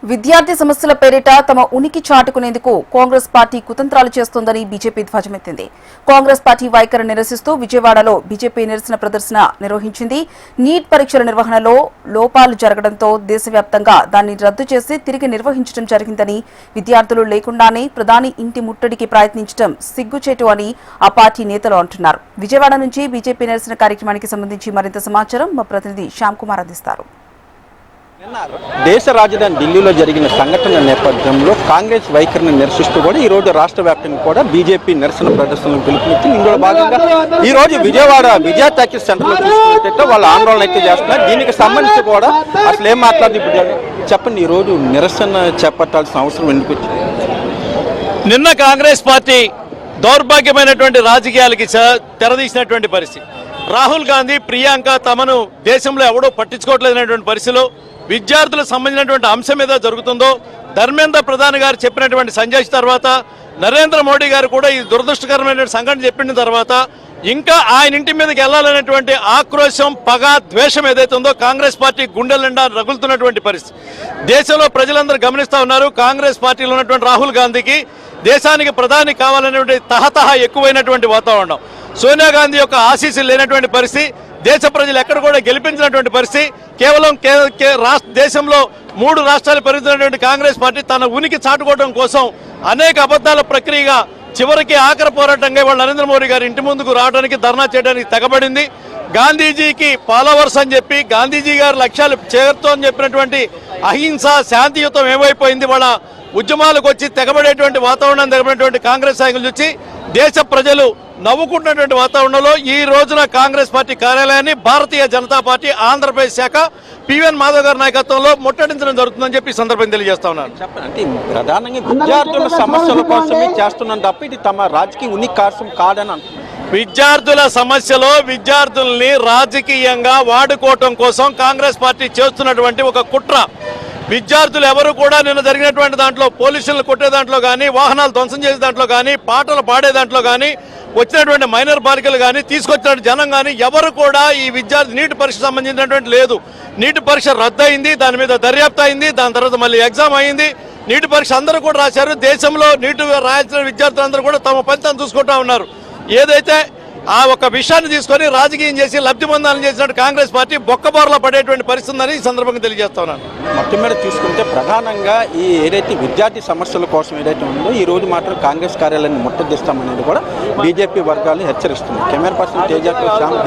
విద్యార్థి సమస్యల పేరిట తమ ఉనికి చాటుకునేందుకు కాంగ్రెస్ పార్టీ కుతంత్రాలు చేస్తోందని బీజేపీ ధ్వజమెత్తింది. కాంగ్రెస్ పార్టీ వైఖరిని నిరసిస్తూ విజయవాడలో బీజేపీ నిరసన ప్రదర్శన నిర్వహించింది. నీట్ పరీక్షల నిర్వహణలో లోపాలు జరగడంతో దేశవ్యాప్తంగా దాన్ని రద్దు చేసి తిరిగి నిర్వహించడం జరిగిందని, విద్యార్థులు లేకుండానే ప్రధాని ఇంటి ముట్టడికి ప్రయత్నించడం సిగ్గుచేటు అని ఆ పార్టీ నేతలు అంటున్నారు. విజయవాడ నుంచి బీజేపీ నిరసన కార్యక్రమానికి సంబంధించి మరింత సమాచారం మా ప్రతినిధి శ్యామ్ కుమార్ అందిస్తారు. దేశ రాజధాని ఢిల్లీలో జరిగిన సంఘటన నేపథ్యంలో కాంగ్రెస్ వైఖరిని నిరసిస్తూ కూడా ఈ రోజు రాష్ట్ర వ్యాప్తంగా కూడా బీజేపీ నిరసన ప్రదర్శనలు పిలుపునిచ్చింది. ఇందులో భాగంగా ఈ రోజు విజయవాడ విజయ టాకీస్ సెంటర్లో చూసుకున్నట్లయితే వాళ్ళు ఆందోళన అయితే చేస్తున్నారు. దీనికి సంబంధించి కూడా అసలు ఏం మాట్లాడింది ఇప్పుడు చెప్పండి. ఈ రోజు నిరసన చేపట్టాల్సిన అవసరం ఎందుకు వచ్చింది? నిన్న కాంగ్రెస్ పార్టీ దౌర్భాగ్యమైనటువంటి రాజకీయాలకి తెరదీసినటువంటి పరిస్థితి. రాహుల్ గాంధీ, ప్రియాంక తమను దేశంలో ఎవడో పట్టించుకోవట్లేదనేటువంటి పరిస్థితిలో విద్యార్థులకు సంబంధించినటువంటి అంశం ఏదో జరుగుతుందో, ధర్మేంద్ర ప్రధాన్ గారు చెప్పినటువంటి సంజయ్ తర్వాత నరేంద్ర మోడీ గారు కూడా ఈ దురదృష్టకరమైనటువంటి సంఘటన చెప్పిన తర్వాత ఇంకా ఆయన ఇంటి మీదకి వెళ్లాలనేటువంటి ఆక్రోశం, పగ, ద్వేషం ఏదైతే ఉందో కాంగ్రెస్ పార్టీ గుండెల నిండా రగులుతున్నటువంటి పరిస్థితి దేశంలో ప్రజలందరూ గమనిస్తూ ఉన్నారు. కాంగ్రెస్ పార్టీలో ఉన్నటువంటి రాహుల్ గాంధీకి దేశానికి ప్రధాని కావాలనేటువంటి తహతహ ఎక్కువైనటువంటి వాతావరణం, సోనియా గాంధీ యొక్క ఆశీస్సులు లేనటువంటి పరిస్థితి, దేశ ప్రజలు ఎక్కడ కూడా గెలిపించినటువంటి పరిస్థితి, కేవలం దేశంలో 3 రాష్ట్రాలు పెరుగుతున్నటువంటి కాంగ్రెస్ పార్టీ తన ఉనికి చాటుకోవడం కోసం అనేక అబద్ధాల ప్రక్రియగా చివరికి ఆఖరి పోరాటంగా వాళ్ళు నరేంద్ర మోడీ గారి ఇంటి ముందుకు రావడానికి, ధర్నా చేయడానికి తెగబడింది. గాంధీజీకి ఫాలోవర్స్ అని చెప్పి గాంధీజీ గారి లక్ష్యాలు చేరుతో అని చెప్పినటువంటి అహింస, శాంతియుతం ఏమైపోయింది. వాళ్ళ ఉద్యమాలకు వచ్చి తెగబడేటువంటి వాతావరణం తెగబడినటువంటి కాంగ్రెస్ నాయకులు చూసి దేశ ప్రజలు నవ్వుకుంటున్నటువంటి వాతావరణంలో ఈ రోజున కాంగ్రెస్ పార్టీ కార్యాలయాన్ని భారతీయ జనతా పార్టీ ఆంధ్రప్రదేశ్ శాఖ పివిఎన్ మాధవ్ గారి నాయకత్వంలో ముట్టడించడం జరుగుతుందని చెప్పి ఈ సందర్భంగా తెలియజేస్తా ఉన్నాను. చెప్పండి, ప్రధానంగా విద్యార్థుల సమస్యల కోసమే చేస్తున్నాను తప్ప ఇది తమ రాజకీయ ఉనికి కోసం కాదని అంటున్నారు. విద్యార్థుల సమస్యలో విద్యార్థుల్ని రాజకీయంగా వాడుకోవటం కోసం కాంగ్రెస్ పార్టీ చేస్తున్నటువంటి ఒక కుట్ర. విద్యార్థులు ఎవరు కూడా నిన్న జరిగినటువంటి దాంట్లో పోలీసులను కొట్టే దాంట్లో కానీ, వాహనాలు ధ్వంసం చేసే దాంట్లో కానీ, పాటలు పాడే దాంట్లో కానీ, వచ్చినటువంటి మైనర్ బాలికలు కానీ, తీసుకొచ్చినటువంటి జనం కానీ ఎవరు కూడా ఈ విద్యార్థి నీటి పరీక్ష సంబంధించినటువంటి లేదు. నీటి పరీక్ష రద్దు అయింది, దాని మీద దర్యాప్తు అయింది, దాని తర్వాత మళ్ళీ ఎగ్జామ్ అయింది. నీటి పరీక్ష అందరూ కూడా రాశారు. దేశంలో నీటి రాయాల్సిన విద్యార్థులందరూ కూడా తమ ఫలితం చూసుకుంటా ఉన్నారు. ఏదైతే ఆ ఒక విషయాన్ని తీసుకొని రాజకీయం చేసి లబ్ధి పొందాలని చేసినట్టు కాంగ్రెస్ పార్టీ బొక్కబోరలో పడేటువంటి పరిస్థితి ఉందని ఈ సందర్భంగా తెలియజేస్తా ఉన్నాను. మొత్తం మీద చూసుకుంటే ప్రధానంగా ఈ ఏదైతే విద్యార్థి సమస్యల కోసం ఏదైతే ఉందో ఈ రోజు మాత్రం కాంగ్రెస్ కార్యాలయాన్ని ముట్టడిస్తామనేది కూడా బీజేపీ వర్గాలు హెచ్చరిస్తుంది. Camera person Teja Shyam.